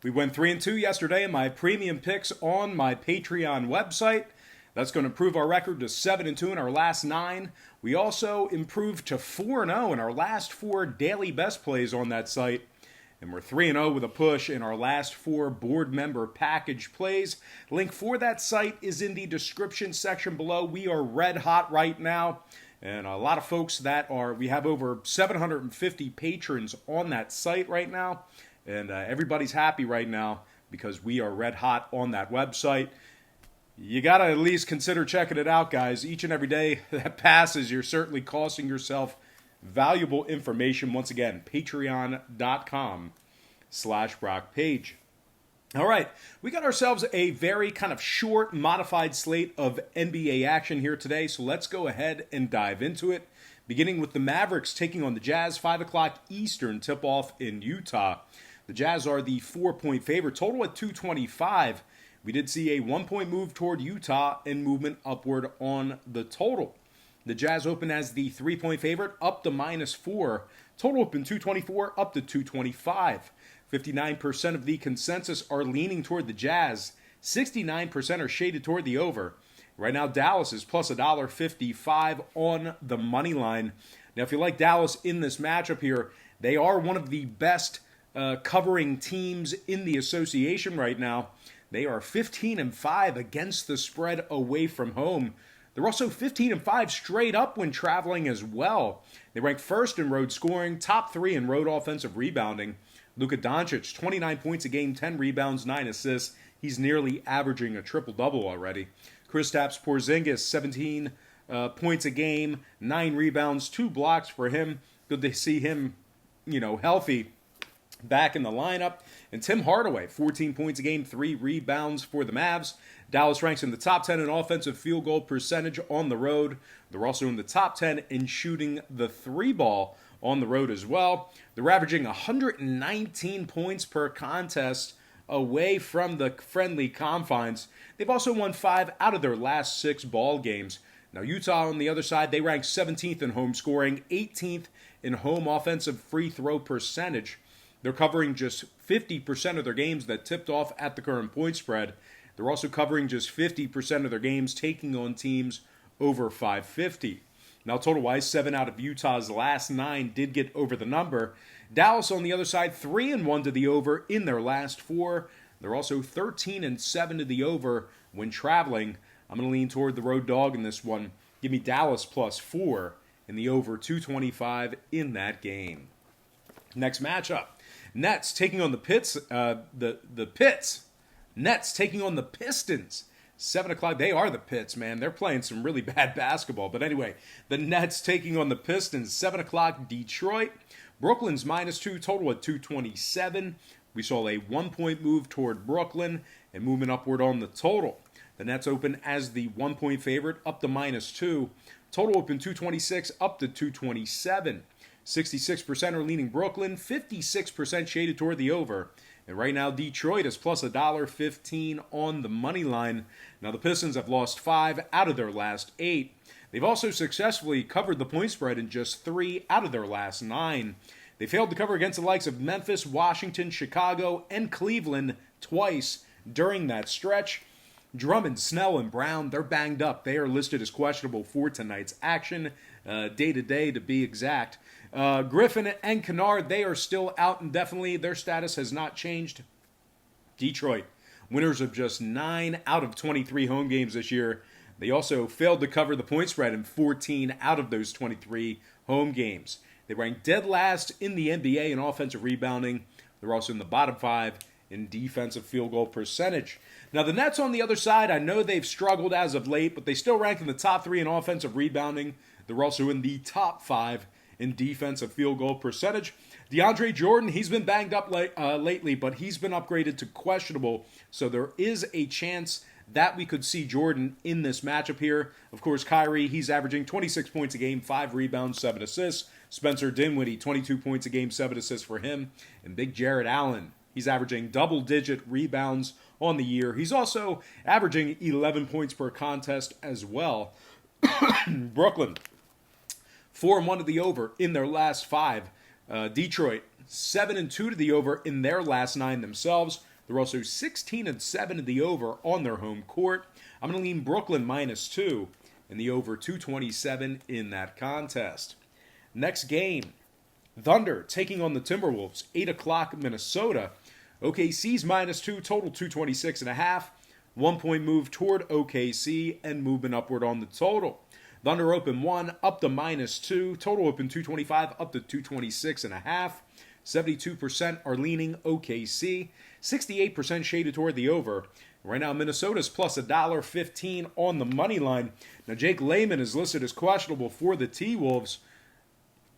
We went 3-2 yesterday in my premium picks on my Patreon website. That's going to improve our record to 7-2 in our last 9. We also improved to 4-0 in our last 4 daily best plays on that site. And we're 3-0 with a push in our last 4 board member package plays. Link for that site is in the description section below. We are red hot right now. And a lot of folks we have over 750 patrons on that site right now. And everybody's happy right now because we are red hot on that website. You got to at least consider checking it out, guys. Each and every day that passes, you're certainly costing yourself valuable information. Once again, patreon.com/BrockPage. All right, we got ourselves a very kind of short, modified slate of NBA action here today, so let's go ahead and dive into it. Beginning with the Mavericks taking on the Jazz, 5 o'clock Eastern tip-off in Utah. The Jazz are the 4-point favorite, total at 225. We did see a 1-point move toward Utah and movement upward on the total. The Jazz open as the 3-point favorite, up to -4. Total open 224, up to 225. 59% of the consensus are leaning toward the Jazz. 69% are shaded toward the over. Right now, Dallas is plus $1.55 on the money line. Now, if you like Dallas in this matchup here, they are one of the best covering teams in the association right now. They are 15-5 against the spread away from home. They're also 15-5 straight up when traveling as well. They rank first in road scoring, top 3 in road offensive rebounding. Luka Doncic, 29 points a game, 10 rebounds, 9 assists. He's nearly averaging a triple-double already. Kristaps Porzingis, 17 points a game, 9 rebounds, 2 blocks for him. Good to see him, healthy back in the lineup. And Tim Hardaway, 14 points a game, 3 rebounds for the Mavs. Dallas ranks in the top 10 in offensive field goal percentage on the road. They're also in the top 10 in shooting the 3-ball on the road as well. They're averaging 119 points per contest away from the friendly confines. They've also won 5 out of their last 6 ball games. Now, Utah on the other side, they rank 17th in home scoring, 18th in home offensive free throw percentage. They're covering just 50% of their games that tipped off at the current point spread. They're also covering just 50% of their games taking on teams over 550. Now, total-wise, 7 out of Utah's last 9 did get over the number. Dallas, on the other side, 3-1 to the over in their last 4. They're also 13-7 to the over when traveling. I'm going to lean toward the road dog in this one. Give me Dallas plus 4 in the over 225 in that game. Next matchup. Nets taking on the Pits. Nets taking on the Pistons. 7 o'clock. They are the Pits, man. They're playing some really bad basketball. But anyway, the Nets taking on the Pistons. 7 o'clock, Detroit. Brooklyn's -2, total at 227. We saw a 1-point move toward Brooklyn and movement upward on the total. The Nets open as the 1-point favorite, up to -2. Total open 226, up to 227. 66% are leaning Brooklyn, 56% shaded toward the over. And right now, Detroit is plus $1.15 on the money line. Now, the Pistons have lost 5 out of their last 8. They've also successfully covered the point spread in just 3 out of their last 9. They failed to cover against the likes of Memphis, Washington, Chicago, and Cleveland twice during that stretch. Drummond, Snell, and Brown, they're banged up. They are listed as questionable for tonight's action, day-to-day to be exact. Griffin and Kennard, they are still out indefinitely. Their status has not changed. Detroit, winners of just 9 out of 23 home games this year. They also failed to cover the point spread in 14 out of those 23 home games. They rank dead last in the NBA in offensive rebounding. They're also in the bottom 5 in defensive field goal percentage. Now, the Nets on the other side, I know they've struggled as of late, but they still rank in the top 3 in offensive rebounding. They're also in the top 5 in defensive field goal percentage. DeAndre Jordan, he's been banged up lately, but he's been upgraded to questionable. So there is a chance that we could see Jordan in this matchup here. Of course, Kyrie, he's averaging 26 points a game, 5 rebounds, 7 assists. Spencer Dinwiddie, 22 points a game, 7 assists for him. And Big Jarrett Allen, he's averaging double-digit rebounds on the year. He's also averaging 11 points per contest as well. Brooklyn, 4-1 to the over in their last 5. Detroit, 7-2 to the over in their last 9 themselves. They're also 16-7 in the over on their home court. I'm going to lean Brooklyn -2 and the over 227 in that contest. Next game, Thunder taking on the Timberwolves, 8 o'clock Minnesota. OKC's -2, total 226.5. 1 point move toward OKC and movement upward on the total. Thunder open 1, up to -2. Total open 225, up to 226.5. 72% are leaning OKC. 68% shaded toward the over. Right now, Minnesota's plus $1.15 on the money line. Now, Jake Layman is listed as questionable for the T-Wolves.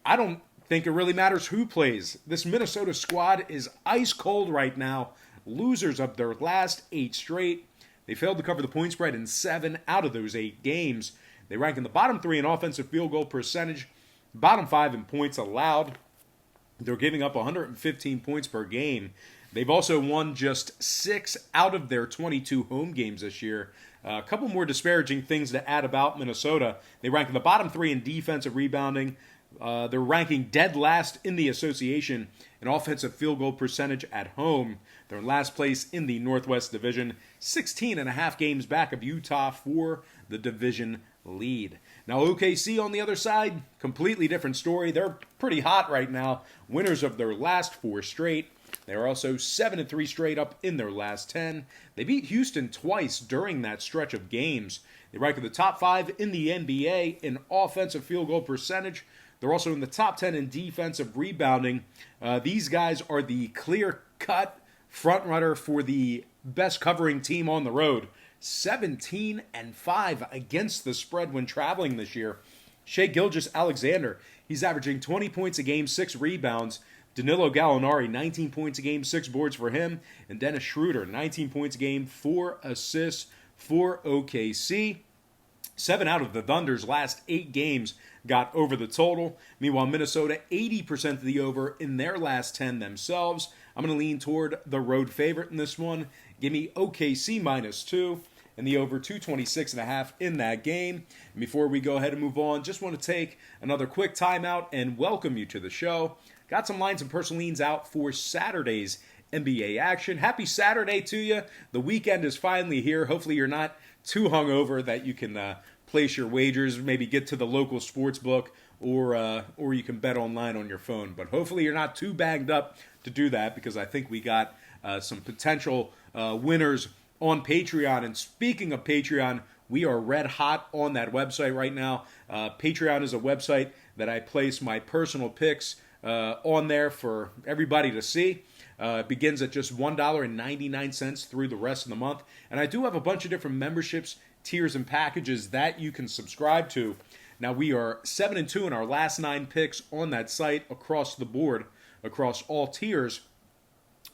I don't think it really matters who plays. This Minnesota squad is ice cold right now. Losers of their last 8 straight. They failed to cover the point spread in 7 out of those 8 games. They rank in the bottom 3 in offensive field goal percentage, bottom 5 in points allowed. They're giving up 115 points per game. They've also won just 6 out of their 22 home games this year. A couple more disparaging things to add about Minnesota. They rank in the bottom 3 in defensive rebounding. They're ranking dead last in the association in offensive field goal percentage at home. They're in last place in the Northwest Division, 16.5 games back of Utah for the division lead. Now OKC on the other side, completely different story. They're pretty hot right now, winners of their last 4 straight. They're also 7-3 straight up in their last 10. They beat Houston twice during that stretch of games. They rank in the top 5 in the NBA in offensive field goal percentage. They're also in the top 10 in defensive rebounding. These guys are the clear-cut frontrunner for the best covering team on the road. 17-5 against the spread when traveling this year. Shai Gilgeous-Alexander, he's averaging 20 points a game, 6 rebounds. Danilo Gallinari, 19 points a game, 6 boards for him. And Dennis Schroeder, 19 points a game, 4 assists for OKC. 7 out of the Thunder's last 8 games got over the total. Meanwhile, Minnesota, 80% of the over in their last 10 themselves. I'm going to lean toward the road favorite in this one. Give me OKC -2 and the over 226.5 in that game. And before we go ahead and move on, just want to take another quick timeout and welcome you to the show. Got some lines and personal leans out for Saturday's NBA action. Happy Saturday to you. The weekend is finally here. Hopefully you're not too hungover that you can place your wagers, maybe get to the local sports book, or you can bet online on your phone. But hopefully you're not too banged up to do that, because I think we got some potential winners on Patreon. And speaking of Patreon, we are red hot on that website right now. Patreon is a website that I place my personal picks on there for everybody to see. It begins at just $1.99 through the rest of the month. And I do have a bunch of different memberships, tiers, and packages that you can subscribe to. Now, we are 7-2 in our last 9 picks on that site across the board, across all tiers.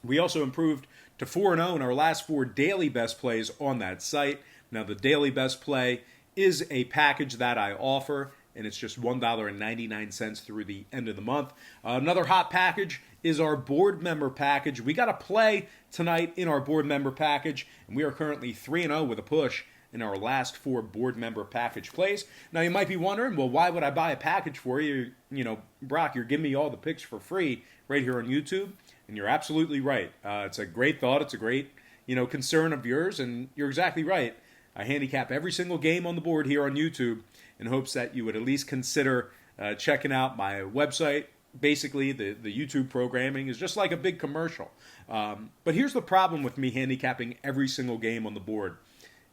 We also improved to 4-0 in our last 4 daily best plays on that site. Now, the daily best play is a package that I offer, and it's just $1.99 through the end of the month. Another hot package is our board member package. We got a play tonight in our board member package, and we are currently 3-0 with a push in our last 4 board member package plays. Now, you might be wondering, well, why would I buy a package for you? You know, Brock, you're giving me all the picks for free right here on YouTube, and you're absolutely right. It's a great thought. It's a great, concern of yours, and you're exactly right. I handicap every single game on the board here on YouTube in hopes that you would at least consider checking out my website. Basically, the YouTube programming is just like a big commercial. But here's the problem with me handicapping every single game on the board.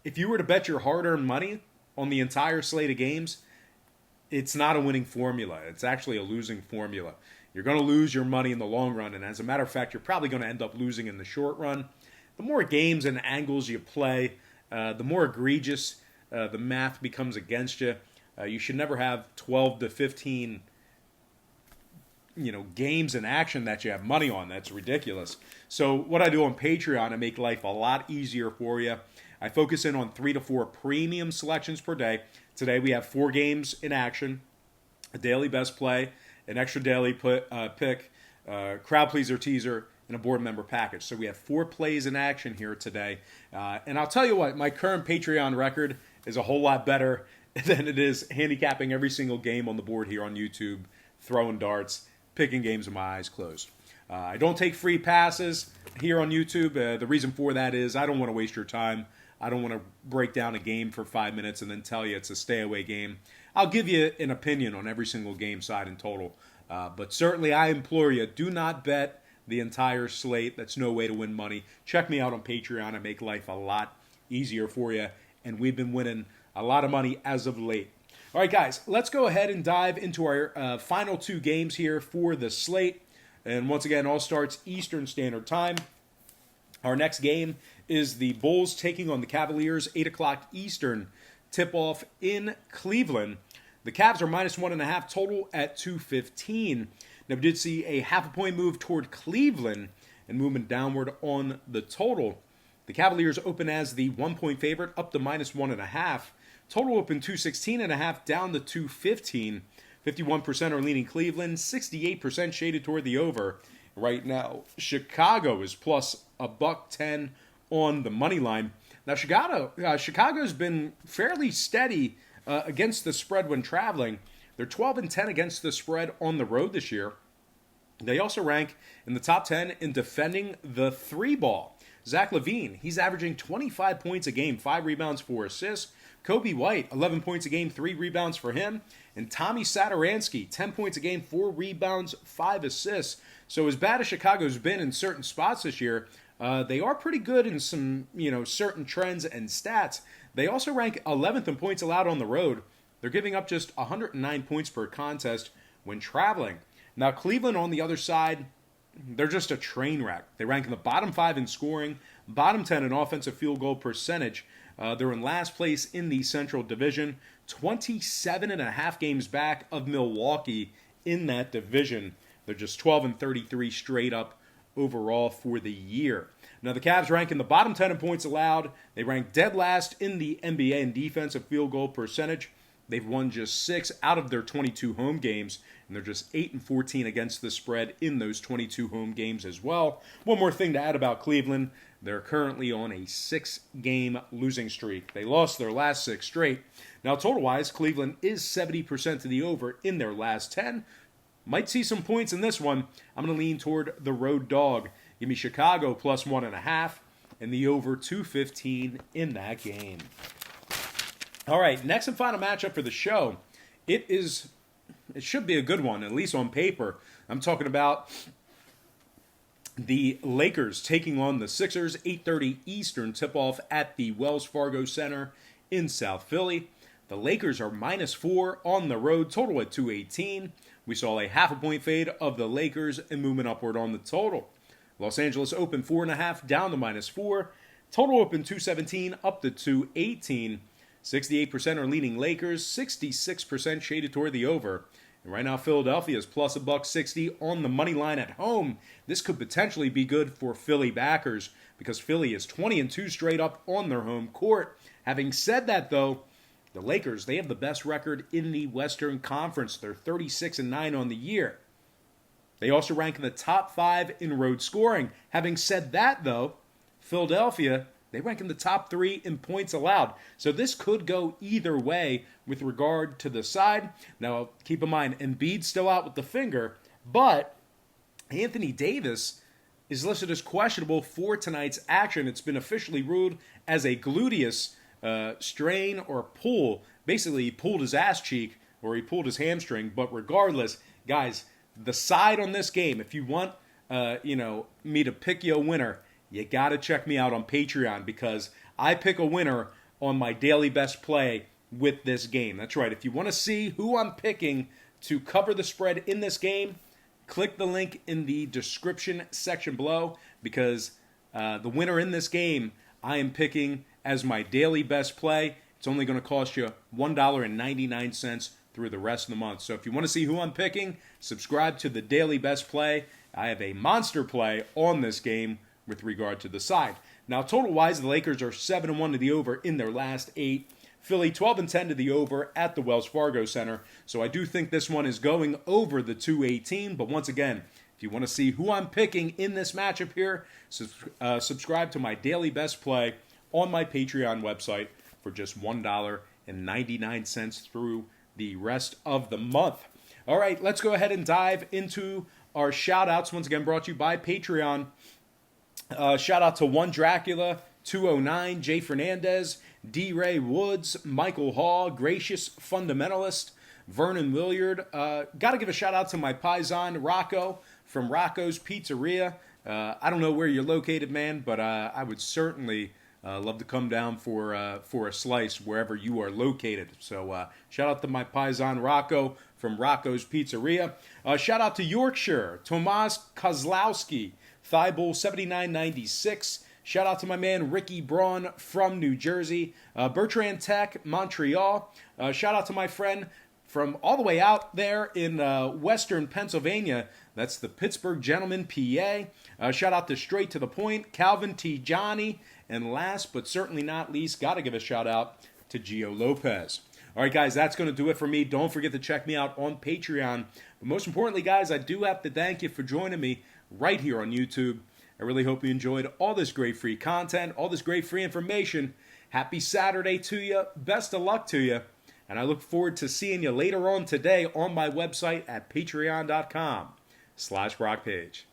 If you were to bet your hard-earned money on the entire slate of games, it's not a winning formula. It's actually a losing formula. You're going to lose your money in the long run, and as a matter of fact, you're probably going to end up losing in the short run. The more games and angles you play, the more egregious the math becomes against you. You should never have 12 to 15 games in action that you have money on. That's ridiculous. So what I do on Patreon, I make life a lot easier for you. I focus in on 3 to 4 premium selections per day. Today we have 4 games in action, a daily best play, an extra daily pick, crowd pleaser teaser, and a board member package. So we have 4 plays in action here today. And I'll tell you what, my current Patreon record is a whole lot better than it is handicapping every single game on the board here on YouTube, throwing darts, picking games with my eyes closed. I don't take free passes here on YouTube. The reason for that is I don't want to waste your time. I don't want to break down a game for 5 minutes and then tell you it's a stay-away game. I'll give you an opinion on every single game side in total. But certainly I implore you, do not bet the entire slate. That's no way to win money. Check me out on Patreon. I make life a lot easier for you. And we've been winning a lot of money as of late. All right, guys, let's go ahead and dive into our final 2 games here for the slate. And once again, all starts Eastern Standard Time. Our next game is the Bulls taking on the Cavaliers, 8 o'clock Eastern tip-off in Cleveland. The Cavs are minus 1.5 total at 215. Now, we did see a half-a-point move toward Cleveland and movement downward on the total. The Cavaliers open as the 1-point favorite, up to minus 1.5. Total open 216.5, down to 215. 51% are leaning Cleveland, 68% shaded toward the over. Right now, Chicago is plus $1.10 on the money line. Now, Chicago's been fairly steady against the spread when traveling. They're 12-10 against the spread on the road this year. They also rank in the top 10 in defending the 3-ball. Zach LaVine, he's averaging 25 points a game, 5 rebounds, 4 assists. Kobe White, 11 points a game, 3 rebounds for him. And Tommy Satoransky, 10 points a game, 4 rebounds, 5 assists. So as bad as Chicago's been in certain spots this year, they are pretty good in some, certain trends and stats. They also rank 11th in points allowed on the road. They're giving up just 109 points per contest when traveling. Now, Cleveland on the other side, they're just a train wreck. They rank in the bottom 5 in scoring, bottom 10 in offensive field goal percentage. They're in last place in the Central Division, 27.5 games back of Milwaukee in that division. They're just 12-33 straight up overall for the year. Now, the Cavs rank in the bottom 10 in points allowed. They rank dead last in the NBA in defensive field goal percentage. They've won just 6 out of their 22 home games, and they're just 8-14 against the spread in those 22 home games as well. One more thing to add about Cleveland, they're currently on a 6-game losing streak. They lost their last 6 straight. Now, total-wise, Cleveland is 70% to the over in their last 10. Might see some points in this one. I'm going to lean toward the road dog. Give me Chicago plus 1.5 and the over 215 in that game. All right, next and final matchup for the show. It should be a good one, at least on paper. I'm talking about the Lakers taking on the Sixers, 8:30 Eastern tip-off at the Wells Fargo Center in South Philly. The Lakers are minus 4 on the road, total at 218. We saw a half-a-point fade of the Lakers and movement upward on the total. Los Angeles open 4.5, down to minus 4. Total open 217, up to 218. 68% are leaning Lakers, 66% shaded toward the over. And right now, Philadelphia is plus $1.60 on the money line at home. This could potentially be good for Philly backers because Philly is 20-2 straight up on their home court. Having said that, though, the Lakers, they have the best record in the Western Conference. They're 36-9 on the year. They also rank in the top 5 in road scoring. Having said that, though, Philadelphia, they rank in the top 3 in points allowed. So this could go either way with regard to the side. Now, keep in mind, Embiid's still out with the finger, but Anthony Davis is listed as questionable for tonight's action. It's been officially ruled as a gluteus strain or pull. Basically, he pulled his ass cheek or he pulled his hamstring. But regardless, guys, the side on this game, if you want me to pick you a winner, you got to check me out on Patreon because I pick a winner on my daily best play with this game. That's right. If you want to see who I'm picking to cover the spread in this game, click the link in the description section below because the winner in this game I am picking as my daily best play. It's only going to cost you $1.99 through the rest of the month. So if you want to see who I'm picking, subscribe to the daily best play. I have a monster play on this game with regard to the side. Now, total-wise, the Lakers are 7-1 to the over in their last 8. Philly 12-10 to the over at the Wells Fargo Center. So I do think this one is going over the 218. But once again, if you want to see who I'm picking in this matchup here, subscribe to my daily best play on my Patreon website for just $1.99 through the rest of the month. All right, let's go ahead and dive into our shout-outs, once again brought to you by Patreon. Shout out to One Dracula, 209, Jay Fernandez, D. Ray Woods, Michael Hall, Gracious Fundamentalist, Vernon Williard. Got to give a shout out to my paisan Rocco from Rocco's Pizzeria. I don't know where you're located, man, but I would certainly love to come down for a slice wherever you are located. So shout out to my paisan Rocco from Rocco's Pizzeria. Shout out to Yorkshire, Tomas Kozlowski, Thibault 7996. Shout out to my man Ricky Braun from New Jersey. Bertrand Tech, Montreal. Shout out to my friend from all the way out there in western Pennsylvania. That's the Pittsburgh Gentleman, PA. Shout out to Straight to the Point, Calvin T. Johnny. And last but certainly not least, got to give a shout out to Gio Lopez. All right, guys, that's going to do it for me. Don't forget to check me out on Patreon. But most importantly, guys, I do have to thank you for joining me right here on YouTube. I really hope you enjoyed all this great free content, all this great free information. Happy Saturday to you. Best of luck to you. And I look forward to seeing you later on today on my website at patreon.com/BrockPage.